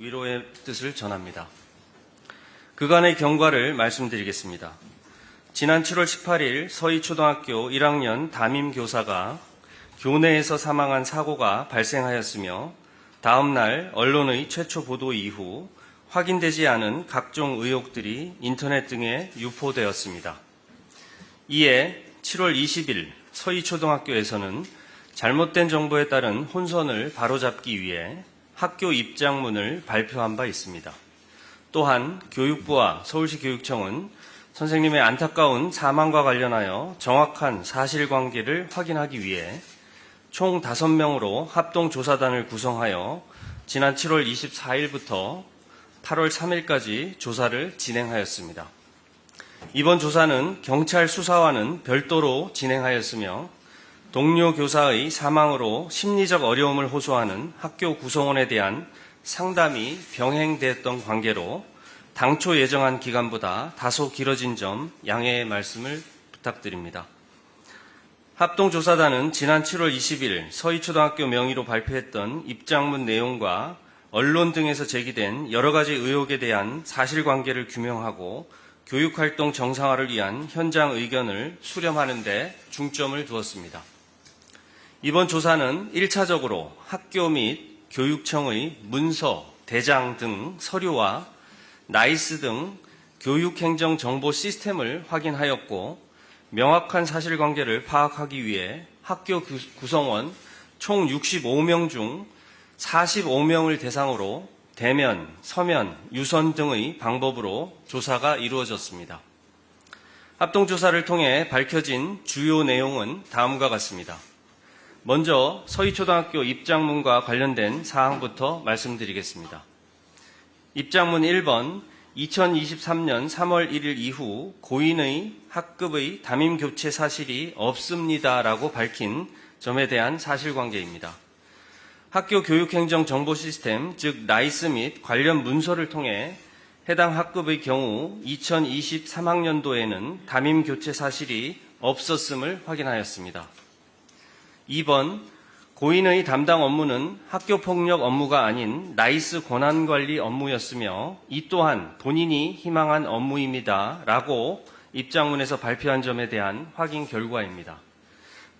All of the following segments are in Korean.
위로의 뜻을 전합니다. 그간의 경과를 말씀드리겠습니다. 지난 7월 18일 서희초등학교 1학년 담임교사가 교내에서 사망한 사고가 발생하였으며 다음 날 언론의 최초 보도 이후 확인되지 않은 각종 의혹들이 인터넷 등에 유포되었습니다. 이에 7월 20일 서희초등학교에서는 잘못된 정보에 따른 혼선을 바로잡기 위해 학교 입장문을 발표한 바 있습니다. 또한 교육부와 서울시 교육청은 선생님의 안타까운 사망과 관련하여 정확한 사실관계를 확인하기 위해 총 5명으로 합동조사단을 구성하여 지난 7월 24일부터 8월 3일까지 조사를 진행하였습니다. 이번 조사는 경찰 수사와는 별도로 진행하였으며 동료 교사의 사망으로 심리적 어려움을 호소하는 학교 구성원에 대한 상담이 병행됐던 관계로 당초 예정한 기간보다 다소 길어진 점 양해의 말씀을 부탁드립니다. 합동조사단은 지난 7월 20일 서희초등학교 명의로 발표했던 입장문 내용과 언론 등에서 제기된 여러 가지 의혹에 대한 사실관계를 규명하고 교육활동 정상화를 위한 현장 의견을 수렴하는 데 중점을 두었습니다. 이번 조사는 1차적으로 학교 및 교육청의 문서, 대장 등 서류와 나이스 등 교육행정 정보 시스템을 확인하였고 명확한 사실관계를 파악하기 위해 학교 구성원 총 65명 중 45명을 대상으로 대면, 서면, 유선 등의 방법으로 조사가 이루어졌습니다. 합동조사를 통해 밝혀진 주요 내용은 다음과 같습니다. 먼저 서희초등학교 입장문과 관련된 사항부터 말씀드리겠습니다. 입장문 1번 2023년 3월 1일 이후 고인의 학급의 담임 교체 사실이 없습니다라고 밝힌 점에 대한 사실관계입니다. 학교 교육행정 정보 시스템, 즉 나이스 및 관련 문서를 통해 해당 학급의 경우 2023학년도에는 담임 교체 사실이 없었음을 확인하였습니다. 2번, 고인의 담당 업무는 학교폭력 업무가 아닌 나이스 권한관리 업무였으며 이 또한 본인이 희망한 업무입니다. 라고 입장문에서 발표한 점에 대한 확인 결과입니다.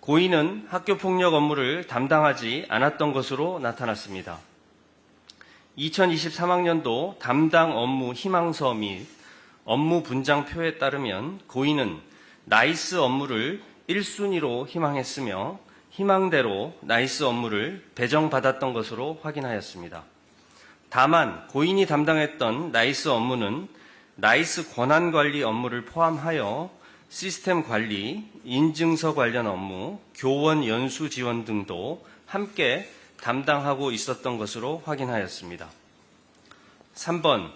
고인은 학교폭력 업무를 담당하지 않았던 것으로 나타났습니다. 2023학년도 담당 업무 희망서 및 업무 분장표에 따르면 고인은 나이스 업무를 1순위로 희망했으며 희망대로 나이스 업무를 배정받았던 것으로 확인하였습니다. 다만 고인이 담당했던 나이스 업무는 나이스 권한관리 업무를 포함하여 시스템 관리, 인증서 관련 업무, 교원 연수 지원 등도 함께 담당하고 있었던 것으로 확인하였습니다. 3번,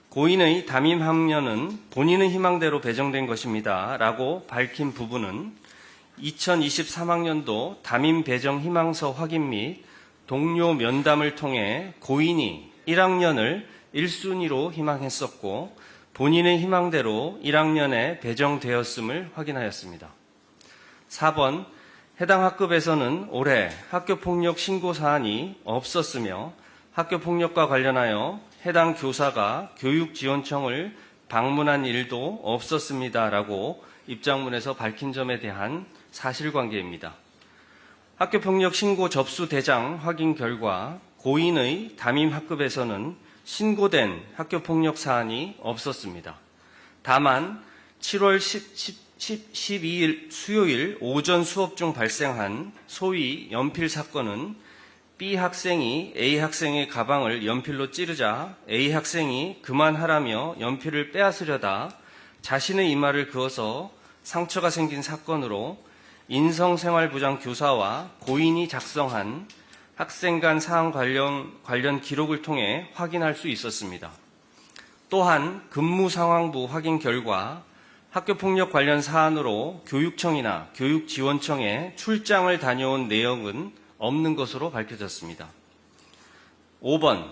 고인의 담임 학년은 본인의 희망대로 배정된 것입니다. 라고 밝힌 부분은 2023학년도 담임 배정 희망서 확인 및 동료 면담을 통해 고인이 1학년을 1순위로 희망했었고 본인의 희망대로 1학년에 배정되었음을 확인하였습니다. 4번, 해당 학급에서는 올해 학교폭력 신고 사안이 없었으며 학교폭력과 관련하여 해당 교사가 교육지원청을 방문한 일도 없었습니다라고 입장문에서 밝힌 점에 대한 사실관계입니다. 학교폭력 신고 접수 대장 확인 결과 고인의 담임 학급에서는 신고된 학교폭력 사안이 없었습니다. 다만 7월 12일 수요일 오전 수업 중 발생한 소위 연필 사건은 B 학생이 A 학생의 가방을 연필로 찌르자 A 학생이 그만하라며 연필을 빼앗으려다 자신의 이마를 그어서 상처가 생긴 사건으로 인성생활부장 교사와 고인이 작성한 학생 간 사항 관련 기록을 통해 확인할 수 있었습니다. 또한 근무상황부 확인 결과 학교폭력 관련 사안으로 교육청이나 교육지원청에 출장을 다녀온 내용은 없는 것으로 밝혀졌습니다. 5번,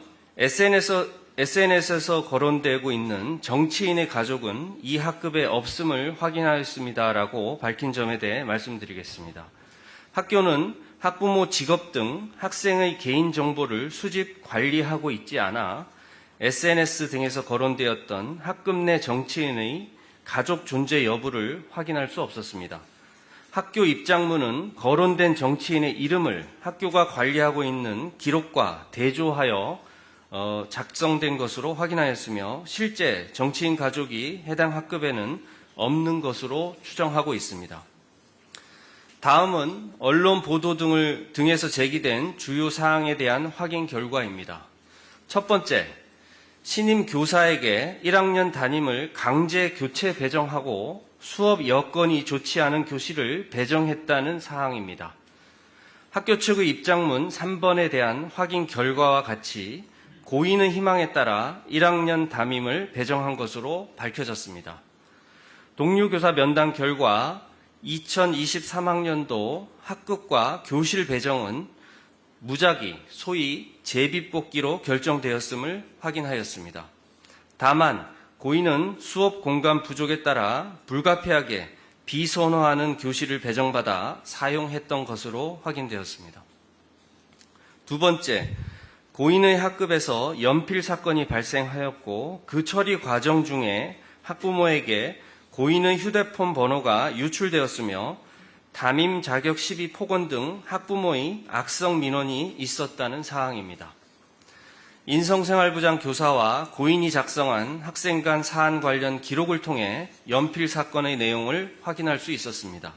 SNS에서 거론되고 있는 정치인의 가족은 이 학급에 없음을 확인하였습니다라고 밝힌 점에 대해 말씀드리겠습니다. 학교는 학부모 직업 등 학생의 개인정보를 수집 관리하고 있지 않아 SNS 등에서 거론되었던 학급 내 정치인의 가족 존재 여부를 확인할 수 없었습니다. 학교 입장문은 거론된 정치인의 이름을 학교가 관리하고 있는 기록과 대조하여 작성된 것으로 확인하였으며 실제 정치인 가족이 해당 학급에는 없는 것으로 추정하고 있습니다. 다음은 언론 보도 등에서 제기된 주요 사항에 대한 확인 결과입니다. 첫 번째, 신임 교사에게 1학년 담임을 강제 교체 배정하고 수업 여건이 좋지 않은 교실을 배정했다는 사항입니다. 학교 측의 입장문 3번에 대한 확인 결과와 같이 고인의 희망에 따라 1학년 담임을 배정한 것으로 밝혀졌습니다. 동료 교사 면담 결과 2023학년도 학급과 교실 배정은 무작위, 소위 제비뽑기로 결정되었음을 확인하였습니다. 다만 고인은 수업 공간 부족에 따라 불가피하게 비선호하는 교실을 배정받아 사용했던 것으로 확인되었습니다. 두 번째, 고인의 학급에서 연필 사건이 발생하였고 그 처리 과정 중에 학부모에게 고인의 휴대폰 번호가 유출되었으며 담임 자격 시비 폭언 등 학부모의 악성 민원이 있었다는 사항입니다. 인성생활부장 교사와 고인이 작성한 학생 간 사안 관련 기록을 통해 연필 사건의 내용을 확인할 수 있었습니다.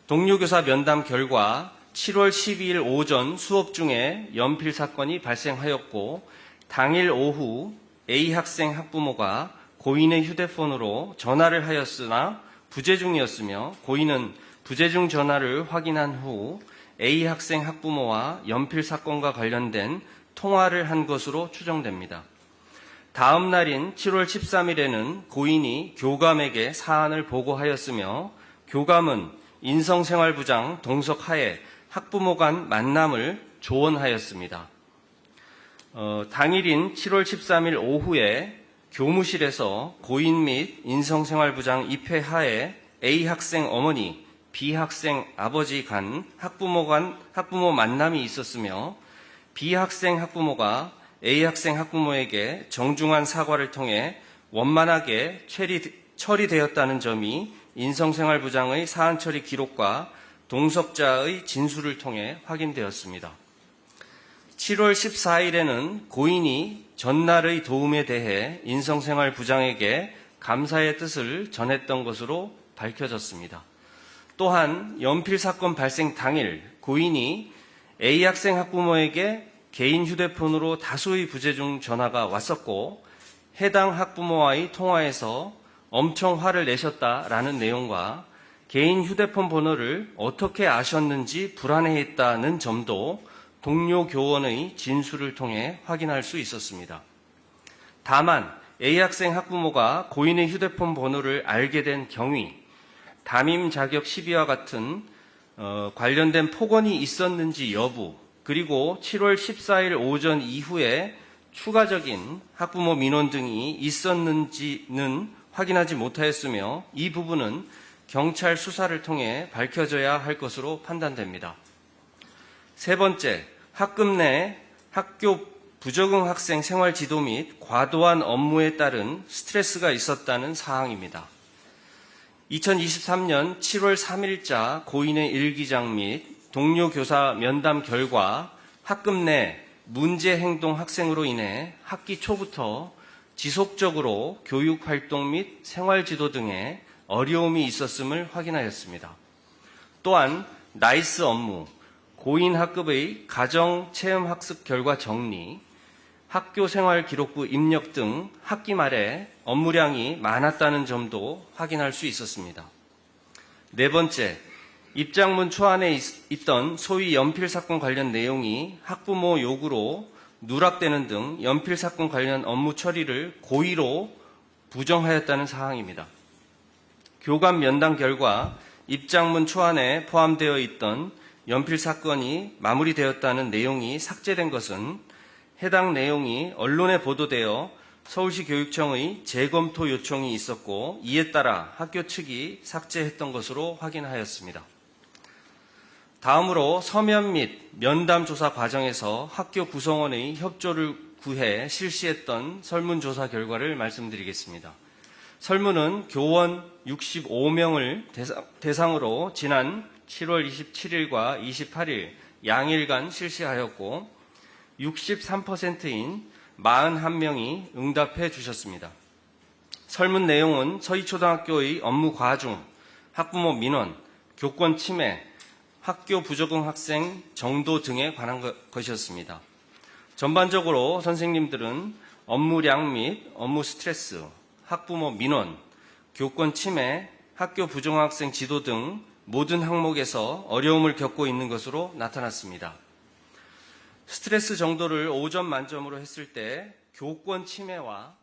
동료 교사 면담 결과 7월 12일 오전 수업 중에 연필 사건이 발생하였고 당일 오후 A 학생 학부모가 고인의 휴대폰으로 전화를 하였으나 부재중이었으며 고인은 부재중 전화를 확인한 후 A 학생 학부모와 연필 사건과 관련된 통화를 한 것으로 추정됩니다. 다음 날인 7월 13일에는 고인이 교감에게 사안을 보고하였으며 교감은 인성생활부장 동석하에 학부모 간 만남을 조언하였습니다. 당일인 7월 13일 오후에 교무실에서 고인 및 인성생활부장 입회하에 A 학생 어머니, B 학생 아버지 간 학부모 만남이 있었으며 B 학생 학부모가 A 학생 학부모에게 정중한 사과를 통해 원만하게 처리되었다는 점이 인성생활부장의 사안 처리 기록과 동석자의 진술을 통해 확인되었습니다. 7월 14일에는 고인이 전날의 도움에 대해 인성생활부장에게 감사의 뜻을 전했던 것으로 밝혀졌습니다. 또한 연필 사건 발생 당일 고인이 A 학생 학부모에게 개인 휴대폰으로 다수의 부재중 전화가 왔었고 해당 학부모와의 통화에서 엄청 화를 내셨다라는 내용과 개인 휴대폰 번호를 어떻게 아셨는지 불안해했다는 점도 동료 교원의 진술을 통해 확인할 수 있었습니다. 다만 A 학생 학부모가 고인의 휴대폰 번호를 알게 된 경위, 담임 자격 시비와 같은 관련된 폭언이 있었는지 여부, 그리고 7월 14일 오전 이후에 추가적인 학부모 민원 등이 있었는지는 확인하지 못하였으며 이 부분은 경찰 수사를 통해 밝혀져야 할 것으로 판단됩니다. 세 번째, 학급 내 학교 부적응 학생 생활 지도 및 과도한 업무에 따른 스트레스가 있었다는 사항입니다. 2023년 7월 3일자 고인의 일기장 및 동료 교사 면담 결과 학급 내 문제 행동 학생으로 인해 학기 초부터 지속적으로 교육 활동 및 생활 지도 등에 어려움이 있었음을 확인하였습니다. 또한 나이스 업무, 고인 학급의 가정 체험 학습 결과 정리, 학교 생활 기록부 입력 등 학기 말에 업무량이 많았다는 점도 확인할 수 있었습니다. 네 번째, 입장문 초안에 있던 소위 연필 사건 관련 내용이 학부모 요구로 누락되는 등 연필 사건 관련 업무 처리를 고의로 부정하였다는 사항입니다. 교감 면담 결과 입장문 초안에 포함되어 있던 연필 사건이 마무리되었다는 내용이 삭제된 것은 해당 내용이 언론에 보도되어 서울시 교육청의 재검토 요청이 있었고 이에 따라 학교 측이 삭제했던 것으로 확인하였습니다. 다음으로 서면 및 면담 조사 과정에서 학교 구성원의 협조를 2009해 실시했던 설문조사 결과를 말씀드리겠습니다. 설문은 교원 65명을 대상으로 지난 7월 27일과 28일 양일간 실시하였고 63%인 41명이 응답해 주셨습니다. 설문 내용은 서희초등학교의 업무 과중, 학부모 민원, 교권 침해, 학교 부적응 학생 정도 등에 관한 것이었습니다. 전반적으로 선생님들은 업무량 및 업무 스트레스, 학부모 민원, 교권 침해, 학교 부적응 학생 지도 등 모든 항목에서 어려움을 겪고 있는 것으로 나타났습니다. 스트레스 정도를 5점 만점으로 했을 때 교권 침해와